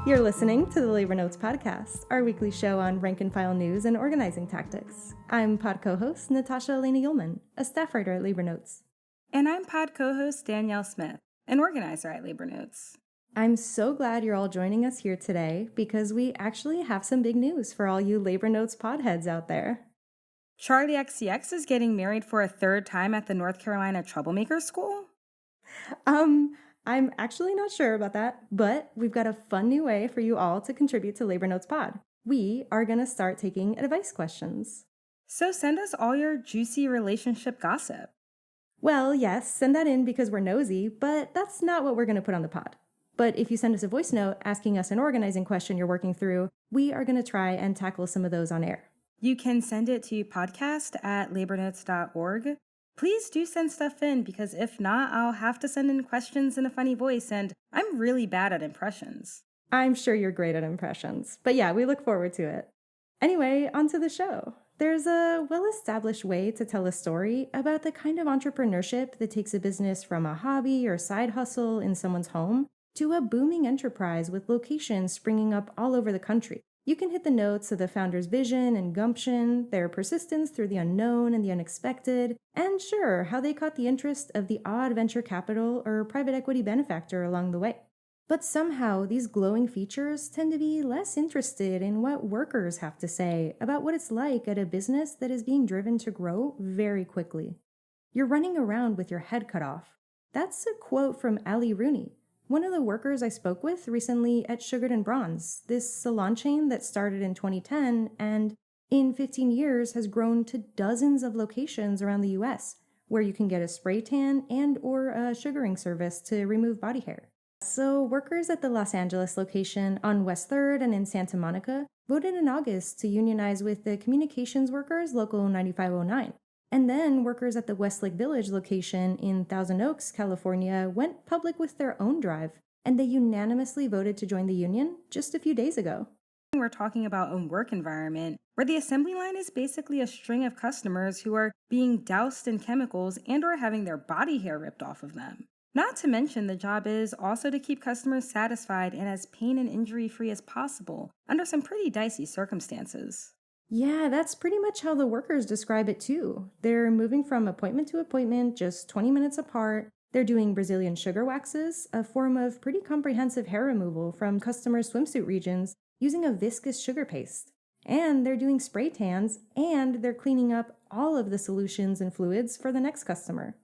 You're listening to the Labor Notes Podcast, our weekly show on rank-and-file news and organizing tactics. I'm pod co-host Natasha Elena Ullman, a staff writer at Labor Notes. And I'm pod co-host Danielle Smith, an organizer at Labor Notes. I'm so glad you're all joining us here today because we actually have some big news for all you Labor Notes podheads out there. Charlie XCX is getting married for a third time at the North Carolina Troublemaker School? I'm actually not sure about that, but we've got a fun new way for you all to contribute to Labor Notes Pod. We are going to start taking advice questions. So send us all your juicy relationship gossip. Well, yes, send that in because we're nosy, but that's not what we're going to put on the pod. But if you send us a voice note asking us an organizing question you're working through, we are going to try and tackle some of those on air. You can send it to podcast@labornotes.org. Please do send stuff in because if not, I'll have to send in questions in a funny voice, and I'm really bad at impressions. I'm sure you're great at impressions, but yeah, we look forward to it. Anyway, on to the show. There's a well-established way to tell a story about the kind of entrepreneurship that takes a business from a hobby or side hustle in someone's home to a booming enterprise with locations springing up all over the country. You can hit the notes of the founder's vision and gumption, their persistence through the unknown and the unexpected, and sure, how they caught the interest of the odd venture capital or private equity benefactor along the way. But somehow, these glowing features tend to be less interested in what workers have to say about what it's like at a business that is being driven to grow very quickly. You're running around with your head cut off. That's a quote from Ali Rooney, one of the workers I spoke with recently at Sugared and Bronze, this salon chain that started in 2010 and in 15 years has grown to dozens of locations around the US where you can get a spray tan and or a sugaring service to remove body hair. So workers at the Los Angeles location on West 3rd and in Santa Monica voted in August to unionize with the Communications Workers Local 9509. And then workers at the Westlake Village location in Thousand Oaks, California, went public with their own drive, and they unanimously voted to join the union just a few days ago. We're talking about a work environment where the assembly line is basically a string of customers who are being doused in chemicals and or having their body hair ripped off of them. Not to mention the job is also to keep customers satisfied and as pain and injury-free as possible under some pretty dicey circumstances. Yeah, that's pretty much how the workers describe it too. They're moving from appointment to appointment just 20 minutes apart. They're doing Brazilian sugar waxes, a form of pretty comprehensive hair removal from customers' swimsuit regions using a viscous sugar paste. And they're doing spray tans, and they're cleaning up all of the solutions and fluids for the next customer.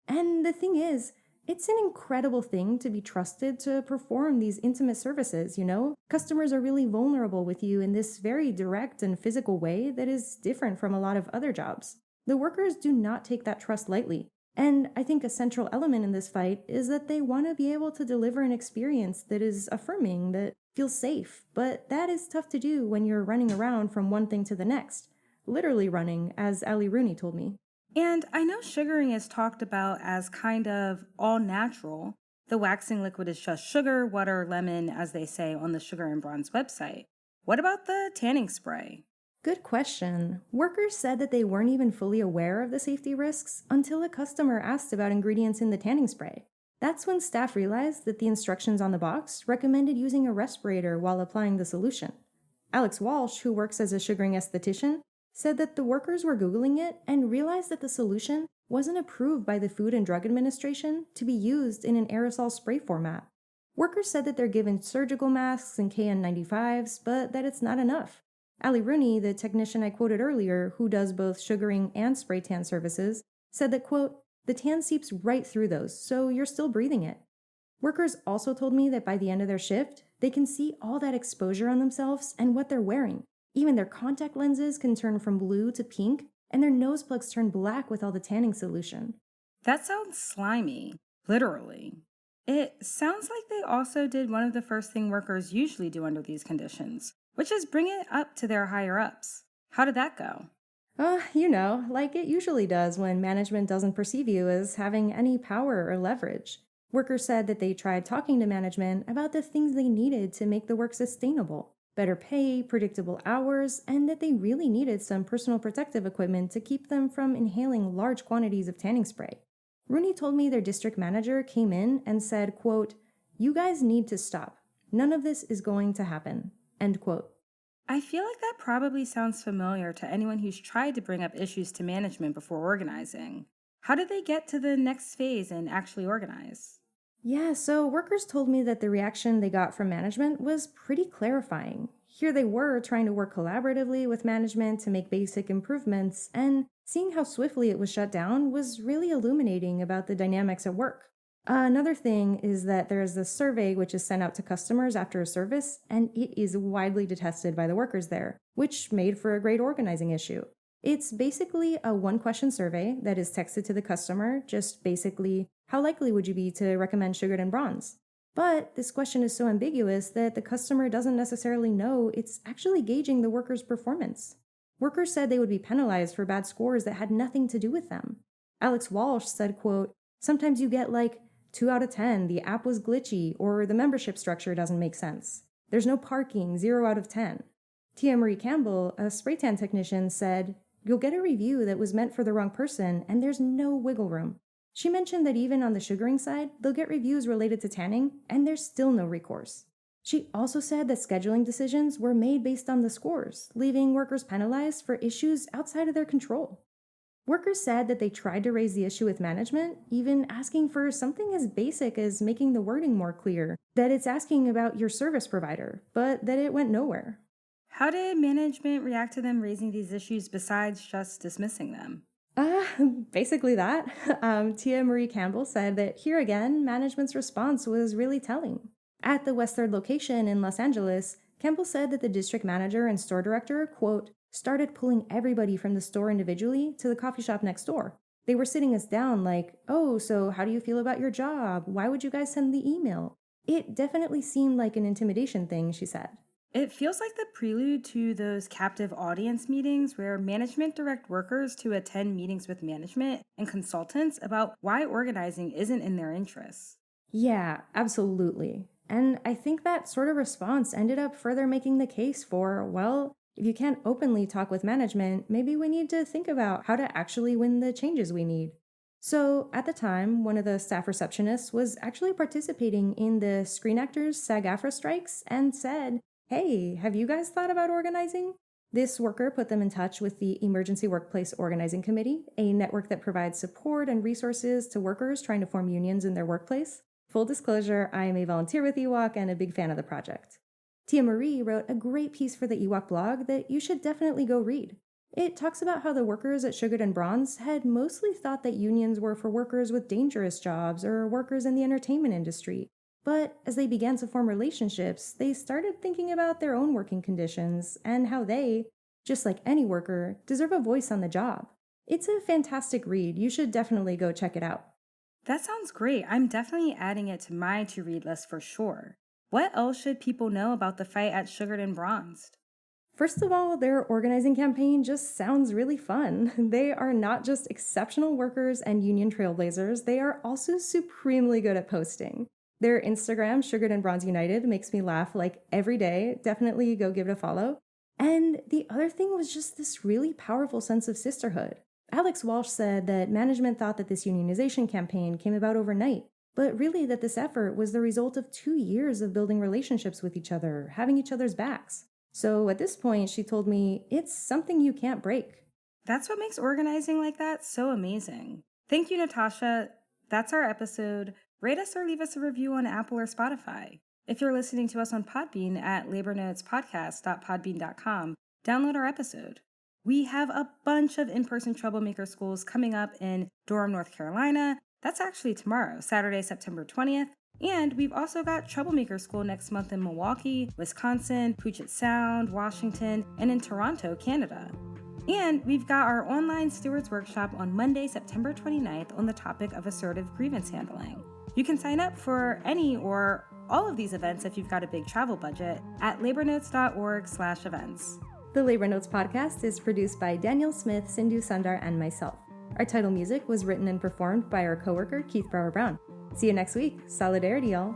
And the thing is, it's an incredible thing to be trusted to perform these intimate services, you know? Customers are really vulnerable with you in this very direct and physical way that is different from a lot of other jobs. The workers do not take that trust lightly. And I think a central element in this fight is that they want to be able to deliver an experience that is affirming, that feels safe. But that is tough to do when you're running around from one thing to the next. Literally running, as Ali Rooney told me. And I know sugaring is talked about as kind of all natural. The waxing liquid is just sugar, water, lemon, as they say on the Sugar and Bronze website. What about the tanning spray? Good question. Workers said that they weren't even fully aware of the safety risks until a customer asked about ingredients in the tanning spray. That's when staff realized that the instructions on the box recommended using a respirator while applying the solution. Alex Walsh, who works as a sugaring esthetician, said that the workers were Googling it and realized that the solution wasn't approved by the Food and Drug Administration to be used in an aerosol spray format. Workers said that they're given surgical masks and KN95s, but that it's not enough. Ali Rooney, the technician I quoted earlier, who does both sugaring and spray tan services, said that, quote, the tan seeps right through those, so you're still breathing it. Workers also told me that by the end of their shift, they can see all that exposure on themselves and what they're wearing. Even their contact lenses can turn from blue to pink, and their nose plugs turn black with all the tanning solution. That sounds slimy, literally. It sounds like they also did one of the first thing workers usually do under these conditions, which is bring it up to their higher-ups. How did that go? Like it usually does when management doesn't perceive you as having any power or leverage. Workers said that they tried talking to management about the things they needed to make the work sustainable. Better pay, predictable hours, and that they really needed some personal protective equipment to keep them from inhaling large quantities of tanning spray. Rooney told me their district manager came in and said, quote, "You guys need to stop. None of this is going to happen. End quote. I feel like that probably sounds familiar to anyone who's tried to bring up issues to management before organizing. How did they get to the next phase and actually organize? Yeah, so workers told me that the reaction they got from management was pretty clarifying. Here they were trying to work collaboratively with management to make basic improvements, and seeing how swiftly it was shut down was really illuminating about the dynamics at work. Another thing is that there is this survey which is sent out to customers after a service, and it is widely detested by the workers there, which made for a great organizing issue. It's basically a one-question survey that is texted to the customer, just basically, how likely would you be to recommend sugared and bronze? But this question is so ambiguous that the customer doesn't necessarily know it's actually gauging the worker's performance. Workers said they would be penalized for bad scores that had nothing to do with them. Alex Walsh said, quote, "Sometimes you get like 2 out of 10, the app was glitchy, or the membership structure doesn't make sense. There's no parking, 0 out of 10. Tia Marie Campbell, a spray tan technician, said, "You'll get a review that was meant for the wrong person, and there's no wiggle room." She mentioned that even on the sugaring side, they'll get reviews related to tanning, and there's still no recourse. She also said that scheduling decisions were made based on the scores, leaving workers penalized for issues outside of their control. Workers said that they tried to raise the issue with management, even asking for something as basic as making the wording more clear, that it's asking about your service provider, but that it went nowhere. How did management react to them raising these issues besides just dismissing them? Basically that. Tia Marie Campbell said that here again, management's response was really telling. At the West 3rd location in Los Angeles, Campbell said that the district manager and store director, quote, started pulling everybody from the store individually to the coffee shop next door. They were sitting us down like, "Oh, so how do you feel about your job? Why would you guys send the email?" It definitely seemed like an intimidation thing, she said. It feels like the prelude to those captive audience meetings where management direct workers to attend meetings with management and consultants about why organizing isn't in their interests. Yeah, absolutely. And I think that sort of response ended up further making the case for, well, if you can't openly talk with management, maybe we need to think about how to actually win the changes we need. So at the time, one of the staff receptionists was actually participating in the Screen Actors SAG-AFTRA strikes and said, "Hey, have you guys thought about organizing?" This worker put them in touch with the Emergency Workplace Organizing Committee, a network that provides support and resources to workers trying to form unions in their workplace. Full disclosure, I am a volunteer with EWOC and a big fan of the project. Tia Marie wrote a great piece for the EWOC blog that you should definitely go read. It talks about how the workers at Sugared and Bronze had mostly thought that unions were for workers with dangerous jobs or workers in the entertainment industry. But as they began to form relationships, they started thinking about their own working conditions and how they, just like any worker, deserve a voice on the job. It's a fantastic read. You should definitely go check it out. That sounds great. I'm definitely adding it to my to-read list for sure. What else should people know about the fight at Sugared and Bronzed? First of all, their organizing campaign just sounds really fun. They are not just exceptional workers and union trailblazers, they are also supremely good at posting. Their Instagram, Sugared and Bronze United, makes me laugh like every day. Definitely go give it a follow. And the other thing was just this really powerful sense of sisterhood. Alex Walsh said that management thought that this unionization campaign came about overnight, but really that this effort was the result of 2 years of building relationships with each other, having each other's backs. So at this point, she told me, it's something you can't break. That's what makes organizing like that so amazing. Thank you, Natasha. That's our episode. Rate us or leave us a review on Apple or Spotify. If you're listening to us on Podbean at labornotespodcast.podbean.com, download our episode. We have a bunch of in-person Troublemaker schools coming up in Durham, North Carolina. That's actually tomorrow, Saturday, September 20th. And we've also got Troublemaker School next month in Milwaukee, Wisconsin, Puget Sound, Washington, and in Toronto, Canada. And we've got our online stewards workshop on Monday, September 29th on the topic of assertive grievance handling. You can sign up for any or all of these events if you've got a big travel budget at labornotes.org/events. The Labor Notes podcast is produced by Daniel Smith, Sindhu Sundar, and myself. Our title music was written and performed by our coworker, Keith Brower Brown. See you next week. Solidarity, y'all.